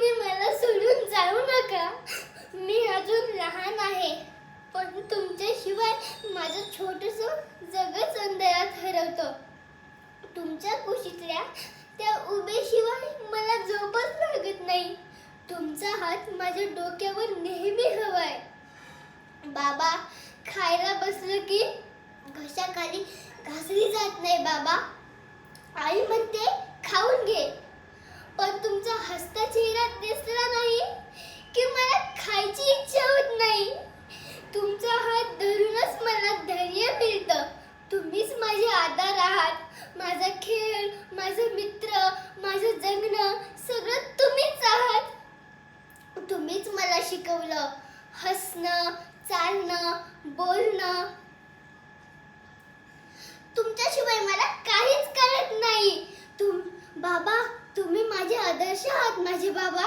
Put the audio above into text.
तुम्ही मला सोडून जाऊ नका. मी अजून लहान आहे, पण तुमच्याशिवाय माझं छोटंसं जगच अंधारात हरवतं. तुमच्या कुशीतल्या त्या उभेशिवाय मला झोपच लागत नाही. तुमचा हात माझ्या डोक्यावर नेहमी हवाय. बाबा, खायला बसलं की घशाखाली घासली जात नाही बाबा. आई म्हणते खाऊन घे, पण तुमचा हसता चेहरा दिसला नाही की मला खायची इच्छा होत नाही. तुमचा हात धरूनच मला धैर्य मिळतं. तुम्हीच माझे आधार आहात. माझा खेळ, माझे मित्र, माझं जगणं सगळं तुम्हीच आहात. तुम्हीच मला शिकवलं हसणं, चालणं, बोलणं. तुमच्याशिवाय मला काहीच कळत नाही. बाबा, तुम्ही माझे आदर्श आहात माझे बाबा.